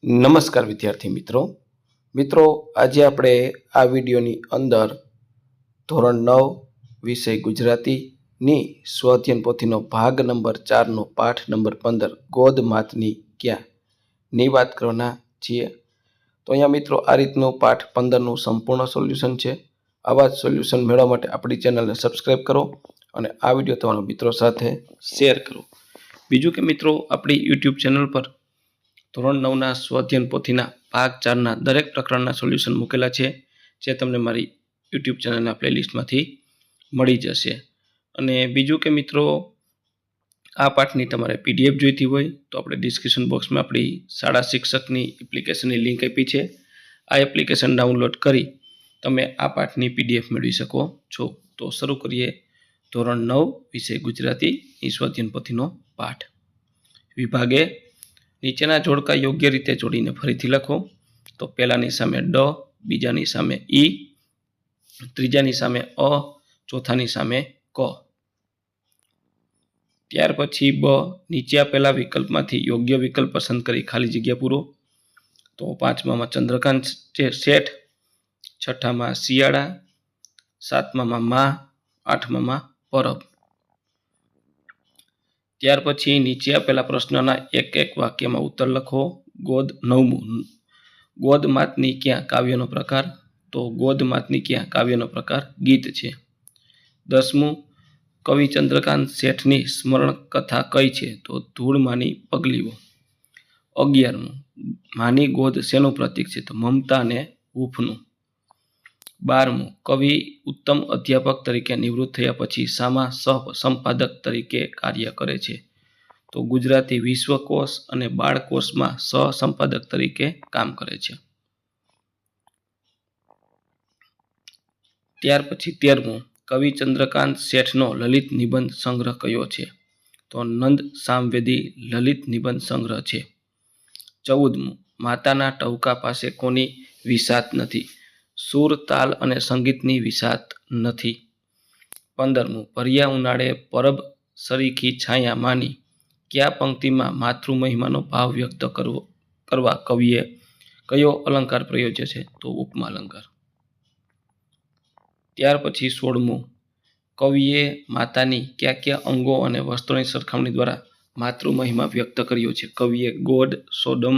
નમસ્કાર વિદ્યાર્થી મિત્રો આજે આપણે આ વિડીયોની અંદર ધોરણ 9 વિષય ગુજરાતીની સ્વઅધ્યયન પોથીનો ભાગ નંબર 4 નો પાઠ નંબર 15 ગોદ માતની ક્યાંની વાત કરવાના છીએ। તો અહીંયા મિત્રો આ રીતનું પાઠ 15 નું સંપૂર્ણ સોલ્યુશન છે। આવા જ સોલ્યુશન મેળવવા માટે આપણી ચેનલને સબસ્ક્રાઇબ કરો અને આ વિડીયો તમારા મિત્રો સાથે શેર કરો। બીજું કે મિત્રો આપણી YouTube ચેનલ પર ધોરણ 9ના સ્વઅધ્યયન પોથીના ભાગ 4ના દરેક પ્રકરણના સોલ્યુશન મૂકેલા છે, જે તમને મારી YouTube ચેનલના પ્લેલિસ્ટમાંથી મળી જશે। અને બીજું કે મિત્રો આ પાઠની તમારે PDF જોઈતી હોય તો આપણે ડિસ્ક્રિપ્શન બોક્સમાં આપણી શાળા શિક્ષકની એપ્લિકેશનની લિંક આપી છે। આ એપ્લિકેશન ડાઉનલોડ કરી તમે આ પાઠની PDF મેળવી શકો છો। તો શરૂ કરીએ ધોરણ 9 વિષય ગુજરાતીની સ્વઅધ્યયન પોથીનો પાઠ। વિભાગે નીચેના જોડકા યોગ્ય રીતે જોડીને ફરીથી લખો। તો પહેલાની સામે ડ, બીજાની સામે ઈ, ત્રીજાની સામે અ, ચોથાની સામે ક। ત્યાર પછી બ, નીચે આપેલા વિકલ્પમાંથી યોગ્ય વિકલ્પ પસંદ કરી ખાલી જગ્યા પૂરો। તો પાંચમામાં ચંદ્રકાંત શેઠ, છઠ્ઠામાં શિયાળા, સાતમામાં માં, આઠમામાં પરબ। ત્યાર પછી નીચે આપેલા પ્રશ્નના એક એક વાક્યમાં ઉત્તર લખો। નવમું ગોદ માતની ક્યાં કાવ્યનો પ્રકાર, તો ગોદ માતની ક્યાં કાવ્યનો પ્રકાર ગીત છે। 10મું કવિ ચંદ્રકાંત શેઠની સ્મરણ કથા કઈ છે, તો ધૂળમાની પગલીઓ। 11મું માની ગોદ શેનું પ્રતીક છે, તો મમતા અને હૂંફનું। 12મું કવિ ઉત્તમ અધ્યાપક તરીકે નિવૃત્ત થયા પછી શામાં સહ-સંપાદક તરીકે કાર્ય કરે છે, તો ગુજરાતી વિશ્વકોશ અને બાળકોશમાં સહ-સંપાદક તરીકે કામ કરે છે। ત્યાર પછી 13મું કવિ ચંદ્રકાંત શેઠનો લલિત નિબંધ સંગ્રહ કયો છે, તો નંદ સામવેદી લલિત નિબંધ સંગ્રહ છે। 14મું માતાના ટહુકા પાસે કોની વિસાત નથી, સૂર, તાલ અને સંગીતની વિસાત નથી। 15મું ભર્યા ઉનાળે પરબ સરીખી છાયા માની કયા પંક્તિમાં માતૃમહિમાનો ભાવ વ્યક્ત કરવા કવિએ કયો અલંકાર પ્રયોજ્યો છે, તો ઉપમા અલંકાર। ત્યાર પછી 16મું કવિએ માતાની કયા કયા અંગો અને વસ્ત્રોની સરખામણી દ્વારા માતૃમહિમા વ્યક્ત કર્યો છે, કવિએ ગોડ, સોડમ,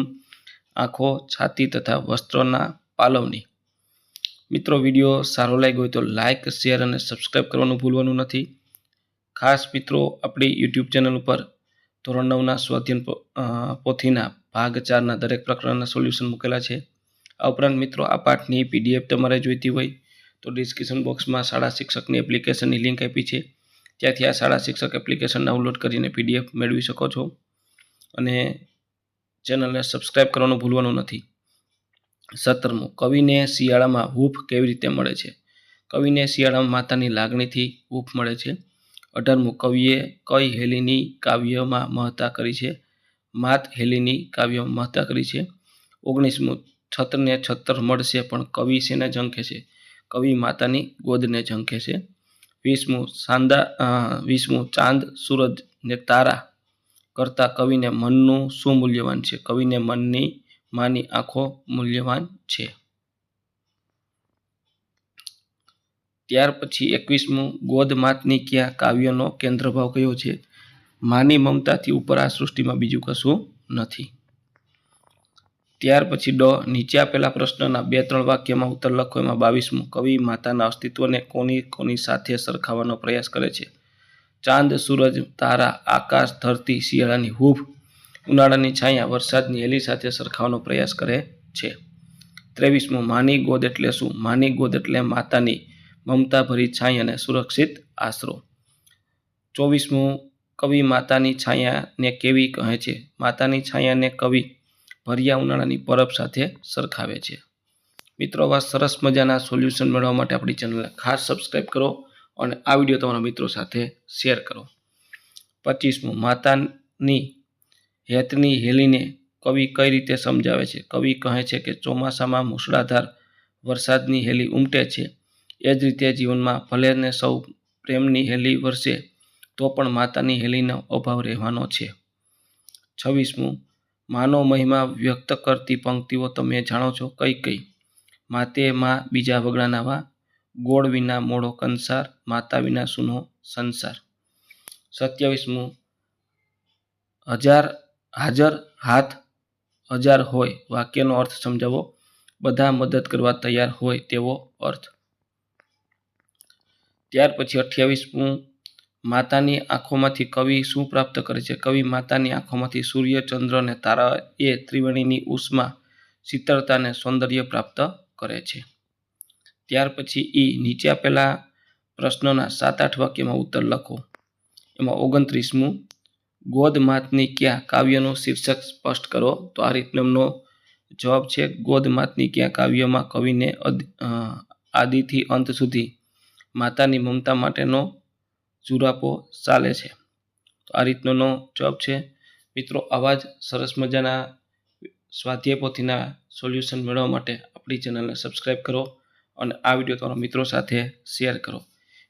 આંખો, છાતી તથા વસ્ત્રોના પાલવની। મિત્રો વિડીયો સારો લાગ્યો હોય તો લાઇક, શેર અને સબસ્ક્રાઇબ કરવાનું ભૂલવાનું નથી। ખાસ મિત્રો આપણી YouTube ચેનલ ઉપર ધોરણ 9ના સ્વઅધ્યયન પોથીના ભાગ 4ના દરેક પ્રકરણના સોલ્યુશન મૂકેલા છે। આ ઉપરાંત મિત્રો આ પાઠની PDF તમારે જોઈતી હોય તો ડિસ્ક્રિપ્શન બોક્સમાં શાળા શિક્ષકની એપ્લિકેશનની લિંક આપી છે, ત્યાંથી આ શાળા શિક્ષક એપ્લિકેશન ડાઉનલોડ કરીને PDF મેળવી શકો છો અને ચેનલને સબસ્ક્રાઇબ કરવાનું ભૂલવાનું નથી। 17મું કવિને શિયાળામાં હૂંફ કેવી રીતે મળે છે, કવિને શિયાળામાં માતાની લાગણીથી હૂંફ મળે છે। 18મું કવિએ કઈ હેલીની કાવ્યમાં મહત્તા કરી છે, માત હેલીની કાવ્યમાં મહત્તા કરી છે। 19મું છત્રને છત્ર મળશે પણ કવિ શેને ઝંખે છે, કવિ માતાની ગોદને ઝંખે છે। 20મું ચાંદ, સૂરજ ને તારા કરતા કવિને મનનું શું મૂલ્યવાન છે, કવિને મનની માની આંખો મૂલ્યવાન છે। ત્યાર પછી 21મું ગોદ માતની ક્યાં કાવ્યનો કેન્દ્રભાવ કયો છે, માની મમતાથી ઉપર આ સૃષ્ટિમાં બીજું કશું નથી। ત્યાર પછી નીચે આપેલા પ્રશ્નના 2-3 વાક્યમાં ઉત્તર લખો। એમાં 22મું કવિ માતાના અસ્તિત્વને કોની સાથે સરખાવવાનો પ્રયાસ કરે છે, ચાંદ, સૂરજ, તારા, આકાશ, ધરતી, શિયાળાની હૂંફ, ઉનાળાની છાયા, વરસાદની હેલી સાથે સરખાવવાનો પ્રયાસ કરે છે। 23મું માની ગોદ એટલે શું, માની ગોદ એટલે માતાની મમતા ભરી છાયા અને સુરક્ષિત આશરો। 24મું કવિ માતાની છાયાને કેવી કહે છે, માતાની છાયાને કવિ ભર્યા ઉનાળાની પરબ સાથે સરખાવે છે। મિત્રો આવા સરસ મજાના સોલ્યુશન મેળવવા માટે આપણી ચેનલને ખાસ સબસ્ક્રાઇબ કરો અને આ વિડીયો તમારા મિત્રો સાથે શેર કરો। 25મું માતાની હેતની હેલીને કવિ કઈ રીતે સમજાવે છે, કવિ કહે છે કે ચોમાસામાં મુશળધાર વરસાદની હેલી ઉમટે છે, એ જ રીતે જીવનમાં ભલે ને સૌ પ્રેમની હેલી વરસે તો પણ માતાની હેલીનો અભાવ રહેવાનો છે। 26મું માનો મહિમા વ્યક્ત કરતી પંક્તિઓ તમે જાણો છો કઈ કઈ? માતે માં બીજા વગડાના વા, ગોળ વિના મોળો કંસાર, માતા વિના સૂનો સંસાર. 27મું હાજર હાથ હજાર હોય, વાક્યનો અર્થ સમજાવો. બધા મદદ કરવા તૈયાર હોય તેવો અર્થ. ત્યાર પછી 28મું માતાની આંખોમાંથી કવિ શું પ્રાપ્ત કરે છે? કવિ માતાની આંખોમાંથી સૂર્ય, ચંદ્ર અને તારા એ ત્રિવેણીની ઉષ્મા, શીતળતા અને સૌંદર્ય પ્રાપ્ત કરે છે. ત્યાર પછી નીચે આપેલા પ્રશ્નોના 7-8 વાક્યમાં ઉત્તર લખો. એમાં 29મું ગોદ માતની ક્યાં કાવ્યનું શીર્ષક સ્પષ્ટ કરો. તો આ રીતનો જવાબ છે ગોદ માતની ક્યાં કાવ્યમાં કવિને આદિથી અંત સુધી માતાની મમતા માટેનો જુરાપો ચાલે છે. તો આ રીતનો જવાબ છે. મિત્રો, આવા જ સરસ મજાના સ્વાધ્યાય પોથીના સોલ્યુશન મેળવવા માટે આપણી ચેનલને સબસ્ક્રાઈબ કરો અને આ વિડીયો તમારા મિત્રો સાથે શેર કરો.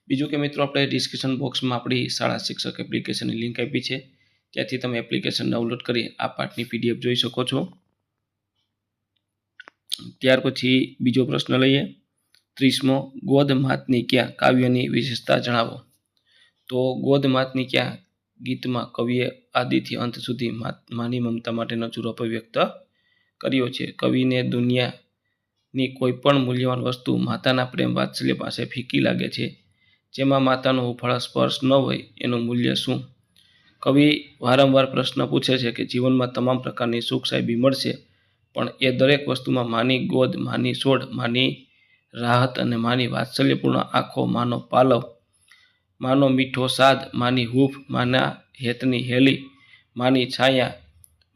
બીજું કે મિત્રો, આપણે ડિસ્ક્રિપ્શન બોક્સમાં આપણી શાળા શિક્ષક એપ્લિકેશનની લિંક આપી છે. ત્યાંથી તમે એપ્લિકેશન ડાઉનલોડ કરી આ પાઠની PDF જોઈ શકો છો. ત્યાર પછી બીજો પ્રશ્ન લઈએ. 30મો ગોદ માતની ક્યાં કાવ્યની વિશેષતા જણાવો. તો ગોદ માતની ક્યાં ગીતમાં કવિએ આદિથી અંત સુધી માની મમતા માટેનો જુરાપો વ્યક્ત કર્યો છે. કવિને દુનિયાની કોઈ પણ મૂલ્યવાન વસ્તુ માતાના પ્રેમ વાત્સલ્ય પાસે ફીકી લાગે છે. જેમાં માતાનો હુંફાળો સ્પર્શ ન હોય એનું મૂલ્ય શું? કવિ વારંવાર પ્રશ્ન પૂછે છે કે જીવનમાં તમામ પ્રકારની સુખ સાહેબી મળશે, પણ એ દરેક વસ્તુમાં માની ગોદ, માની સોડ, માની રાહત અને માની વાત્સલ્યપૂર્ણ આંખો, માનો પાલવ, માનો મીઠો સાદ, માની હૂફ, માના હેતની હેલી, માની છાયા,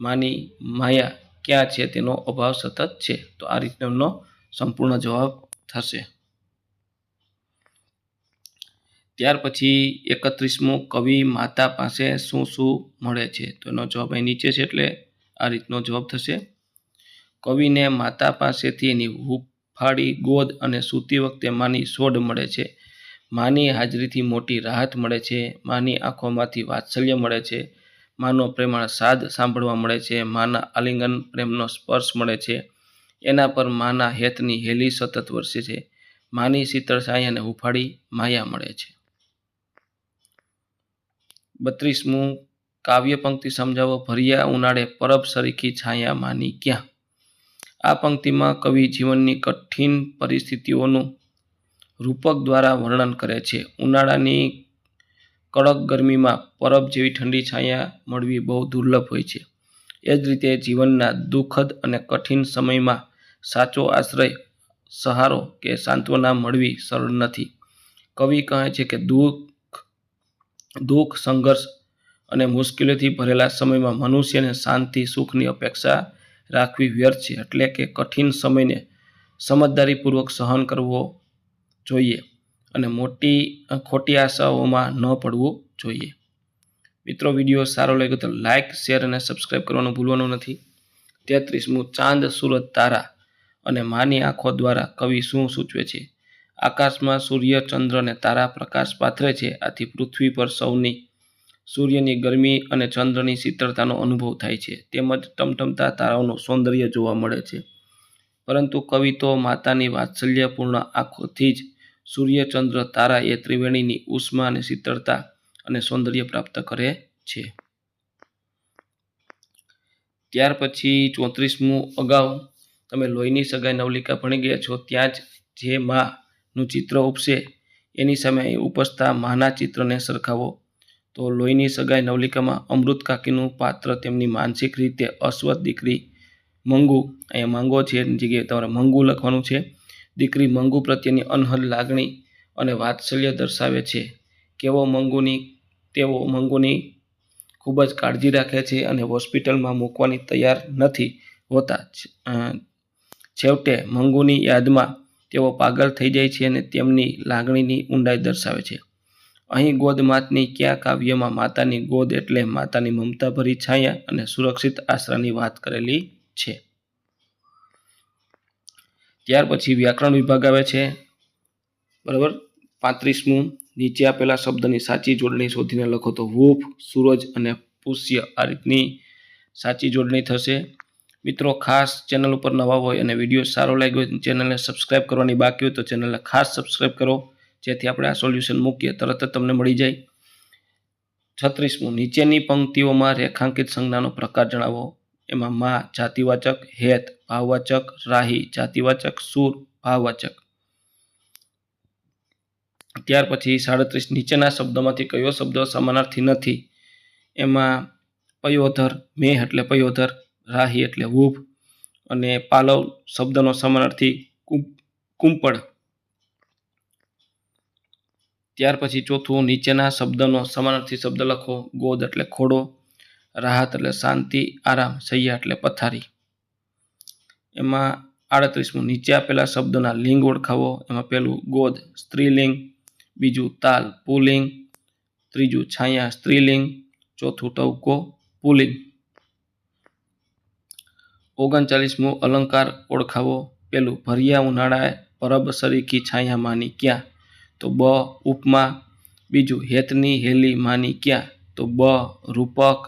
માની માયા ક્યાં છે તેનો અભાવ સતત છે. તો આ રીતનો સંપૂર્ણ જવાબ થશે. ત્યાર પછી 31મું કવિ માતા પાસે શું શું મળે છે? તો એનો જવાબ અહીં નીચે છે એટલે આ રીતનો જવાબ થશે. કવિને માતા પાસેથી એની હુંફાળી ગોદ અને સૂતી વખતે માની સોડ મળે છે. માની હાજરીથી મોટી રાહત મળે છે. માની આંખોમાંથી વાત્સલ્ય મળે છે. માનો પ્રેમાળ સાદ સાંભળવા મળે છે. માના આલિંગન પ્રેમનો સ્પર્શ મળે છે. એના પર માના હેતની હેલી સતત વરસે છે. માની શીતળ છાયા અને હુંફાળી માયા મળે છે. 32મું કાવ્ય પંક્તિ સમજાવો. ભર્યા ઉનાળે પરબ સરીખી છાયા માની ક્યાં. આ પંક્તિમાં કવિ જીવનની કઠિન પરિસ્થિતિઓનું રૂપક દ્વારા વર્ણન કરે છે. ઉનાળાની કડક ગરમીમાં પરબ જેવી ઠંડી છાયા મળવી બહુ દુર્લભ હોય છે. એ જ રીતે જીવનના દુઃખદ અને કઠિન સમયમાં સાચો આશ્રય, સહારો કે સાંત્વના મળવી સરળ નથી. કવિ કહે છે કે દુઃખ, સંઘર્ષ અને મુશ્કેલીઓથી ભરેલા સમયમાં મનુષ્યને શાંતિ, સુખની અપેક્ષા રાખવી વ્યર્થ છે. એટલે કે કઠિન સમયને સમજદારીપૂર્વક સહન કરવો જોઈએ અને ખોટી આશાઓમાં ન પડવું જોઈએ. મિત્રો, વિડીયો સારો લાગ્યો તો લાઇક, શેર અને સબસ્ક્રાઈબ કરવાનું ભૂલવાનું નથી. 33મું ચાંદ, સૂરજ, તારા અને માની આંખો દ્વારા કવિ શું સૂચવે છે? આકાશમાં સૂર્ય, ચંદ્ર અને તારા પ્રકાશ પાથરે છે. આથી પૃથ્વી પર સૌની સૂર્યની ગરમી અને ચંદ્રની શીતળતાનો અનુભવ થાય છે. તેમજ ટમટમતા તારાઓનું સૌંદર્ય જોવા મળે છે. પરંતુ કવિ તો માતાની વાત્સલ્યપૂર્ણ આંખોથી જ સૂર્ય, ચંદ્ર, તારા એ ત્રિવેણીની ઉષ્મા અને શીતળતા અને સૌંદર્ય પ્રાપ્ત કરે છે. ત્યાર પછી 34મું અગાઉ તમે લોહીની સગાઈ નવલિકા ભણી ગયા છો. ત્યાં જ જે માનું ચિત્ર ઉપસે એની સામે અહીં ઉપસતા માના ચિત્રને સરખાવો. તો લોહીની સગાઈ નવલિકામાં અમૃત કાકીનું પાત્ર તેમની માનસિક રીતે અસ્વસ્થ દીકરી મંગુ, અહીંયા માંગો છે એની જગ્યાએ તમારે મંગુ લખવાનું છે, દીકરી મંગુ પ્રત્યેની અનહદ લાગણી અને વાત્સલ્ય દર્શાવે છે. તેઓ મંગુની ખૂબ જ કાળજી રાખે છે અને હોસ્પિટલમાં મૂકવાની તૈયાર નથી હોતા. છેવટે મંગુની યાદમાં તેઓ પાગલ થઈ જાય છે અને તેમની લાગણીની ઊંડાઈ દર્શાવે છે. અહીં ગોદ માતની ક્યાં કાવ્યમાં માતાની ગોદ એટલે માતાની મમતાભરી છાયા અને સુરક્ષિત આશરાની વાત કરેલી છે. ત્યાર પછી વ્યાકરણ વિભાગ આવે છે. બરાબર. 35મું નીચે આપેલા શબ્દની સાચી જોડણી શોધીને લખો. તો હૂફ, સૂરજ અને પુષ્ય આ રીતની સાચી જોડણી થશે। મિત્રો ખાસ ચેનલ ઉપર નવા હોય અને વિડીયો સારો લાગ્યો હોય તો ચેનલને સબસ્ક્રાઈબ કરવાની બાકી હોય તો ચેનલને ખાસ સબસ્ક્રાઈબ કરો, જેથી આપણે આ સોલ્યુશન મૂકીએ તરત જ તમને મળી જાય। 36મું, નીચેની પંક્તિઓમાં રેખાંકિત સંજ્ઞાનો પ્રકાર જણાવો। એમાં માં જાતિવાચક, હેત ભાવવાચક, રાહી જાતિવાચક, સુર ભાવવાચક। ત્યાર પછી 37, નીચેના શબ્દોમાંથી કયો શબ્દ સમાનાર્થી નથી? એમાં પયોધર, મેહ એટલે પયોધર, રાહી એટલે ઊભ અને પાલવ શબ્દનો સમાનાર્થી કુંપળ। ત્યાર પછી ચોથું, નીચેના શબ્દનો સમાનાર્થી શબ્દ લખો। ગોદ એટલે ખોડો, રાહત એટલે શાંતિ, આરામ, શૈયા એટલે પથારી। એમાં 38મું, નીચે આપેલા શબ્દોના લિંગ ઓળખાવો। એમાં પહેલું ગોદ સ્ત્રીલિંગ, બીજું તાલ પુલ્લિંગ, ત્રીજું છાયા સ્ત્રીલિંગ, ચોથું ટવકો પુલ્લિંગ। 39મું, અલંકાર ઓળખાવો। પહેલું ભર્યા ઉનાળાએ પરબ સરીખી છાયા માની ક્યાં? તો બ ઉપમા, બીજું હેતની હેલી માની ક્યાં? તો બ રૂપક।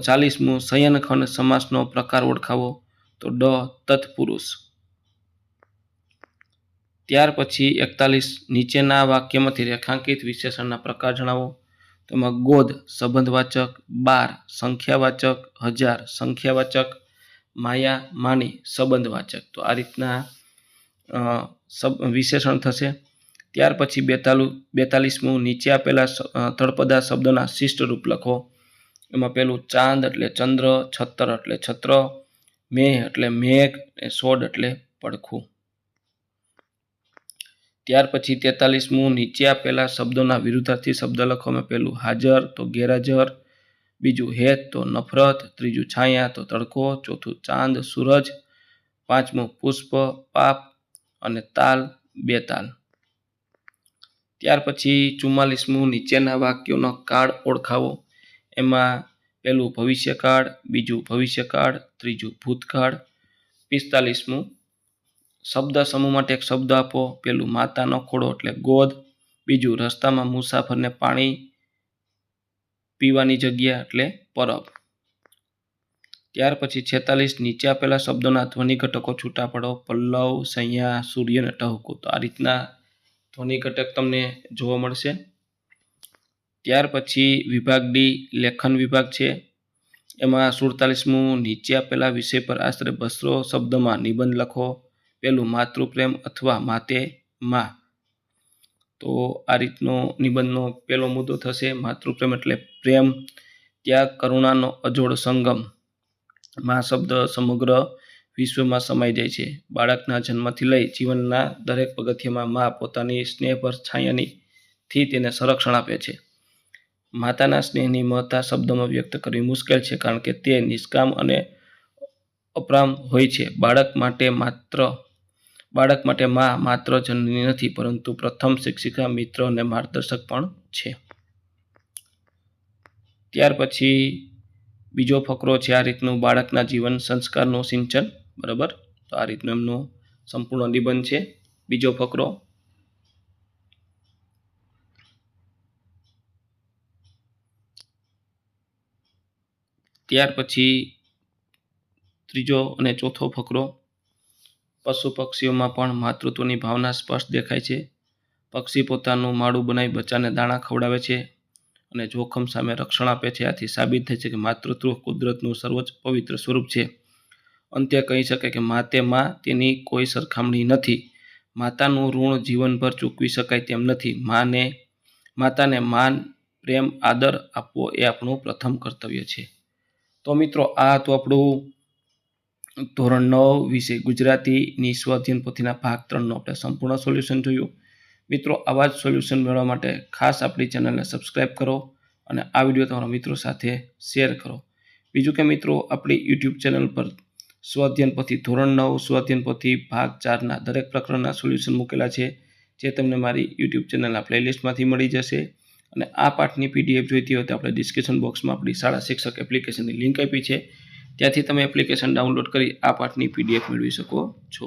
40મું, શયનખંડ સમાસનો પ્રકાર ઓળખાવો। તો ડ તત્પુરુષ। ત્યાર પછી 41, નીચેના વાક્યમાંથી રેખાંકિત વિશેષણના પ્રકાર જણાવો। તો એમાં ગોદ સંબંધવાચક, 12 સંખ્યાવાચક, 1000 સંખ્યાવાચક, માયા માની સંબંધવાચક। તો આ રીતના વિશેષણ થશે। ત્યાર પછી 42મું, નીચે આપેલા તળપદા શબ્દોના શિષ્ટ રૂપ લખો। એમાં પહેલું ચાંદ એટલે ચંદ્ર, છત્ર એટલે છત્ર, મેઘ એટલે મેઘ, સોડ એટલે પડખું। ત્યાર પછી 43મું, નીચે આપેલા શબ્દોના વિરુદ્ધાર્થી શબ્દ લખો। એમાં પહેલું હાજર તો ગેરહાજર, બીજું હેત તો નફરત, ત્રીજું છાયા તો તડકો, ચોથું ચાંદ સૂરજ, પાંચમું પુષ્પ પાપ અને તાલ બેતાલ। ત્યાર પછી 44મું, નીચેના વાક્યોનો કાળ ઓળખાવો। એમાં પહેલું ભવિષ્યકાળ, બીજું ભવિષ્યકાળ, ત્રીજું ભૂતકાળ। 45મું, શબ્દ સમૂહ માટે એક શબ્દ આપો। પહેલું માતાનો ખોળો એટલે ગોદ, બીજું રસ્તામાં મુસાફરને પાણી પીવાની જગ્યા એટલે પરબ। ત્યાર પછી 46, નીચે આપેલા શબ્દોના ધ્વનિ ઘટકો છૂટા પાડો। પલ્લવ, સૈયા, સૂર્ય અને ટહુકો। તો આ રીતના ધ્વનિ ઘટક તમને જોવા મળશે। ત્યાર પછી વિભાગ ડી લેખન વિભાગ છે। એમાં 47મું, નીચે આપેલા વિષય પર આશરે 200 શબ્દમાં નિબંધ લખો। પહેલું માતૃપ્રેમ અથવા માતે માં। તો આ રીતનો નિબંધનો પહેલો મુદ્દો થશે। માતૃપ્રેમ એટલે પ્રેમ, ત્યાગ, કરુણાનો અજોડ સંગમ। માં શબ્દ સમગ્ર વિશ્વમાં સમાઈ જાય છે। બાળકના જન્મથી લઈ જીવનના દરેક પગથિયામાં માં પોતાની સ્નેહભર છાયાથી તેને સંરક્ષણ આપે છે। માતાના સ્નેહની મહત્તા શબ્દોમાં વ્યક્ત કરવી મુશ્કેલ છે, કારણ કે તે નિષ્કામ અને અપ્રામ હોય છે। બાળક માટે માં માત્ર જનની નથી, પરંતુ પ્રથમ શિક્ષિકા, મિત્ર અને માર્ગદર્શક પણ છે। ત્યાર પછી બીજો ફકરો છે આ રીતનું, બાળકના જીવન સંસ્કારનું સિંચન। બરાબર, તો આ રીતનું એમનું સંપૂર્ણ નિબંધ છે બીજો ફકરો। ત્યાર પછી ત્રીજો અને ચોથો ફકરો, પશુ પક્ષીઓમાં પણ માતૃત્વની ભાવના સ્પષ્ટ દેખાય છે। પક્ષી પોતાનું માળું બનાવી બચ્ચાને દાણા ખવડાવે છે અને જોખમ સામે રક્ષણ આપે છે। આથી સાબિત થાય છે કે માતૃત્વ કુદરતનું સર્વોચ્ચ પવિત્ર સ્વરૂપ છે। અંતે કહી શકાય કે માતે માં તેની કોઈ સરખામણી નથી। માતાનું ઋણ જીવનભર ચૂકવી શકાય તેમ નથી। માતાને માન, પ્રેમ, આદર આપવો એ આપણું પ્રથમ કર્તવ્ય છે। તો મિત્રો, આ હતું આપણું ધોરણ 9 વિષય ગુજરાતીની સ્વાધ્યાયન પોથીના ભાગ 3નું આપણે સંપૂર્ણ સોલ્યુશન જોયું। મિત્રો, આવા જ સોલ્યુશન મેળવવા માટે ખાસ આપણી ચેનલને સબસ્ક્રાઈબ કરો અને આ વિડીયો તમારા મિત્રો સાથે શેર કરો। બીજું કે મિત્રો, આપણી યુટ્યુબ ચેનલ પર સ્વાધ્યાયન પોથી ધોરણ 9 સ્વાધ્યાયન પોથી ભાગ 4ના દરેક પ્રકરણના સોલ્યુશન મૂકેલા છે, જે તમને મારી યુટ્યુબ ચેનલના પ્લેલિસ્ટમાંથી મળી જશે। અને આ પાઠની પીડીએફ જોઈતી હોય તો આપણે ડિસ્ક્રિપ્શન બોક્સમાં આપણી શાળા શિક્ષક એપ્લિકેશનની લિંક આપી છે, ત્યાંથી તમે એપ્લિકેશન ડાઉનલોડ કરી આ પાઠની પીડીએફ મેળવી શકો છો।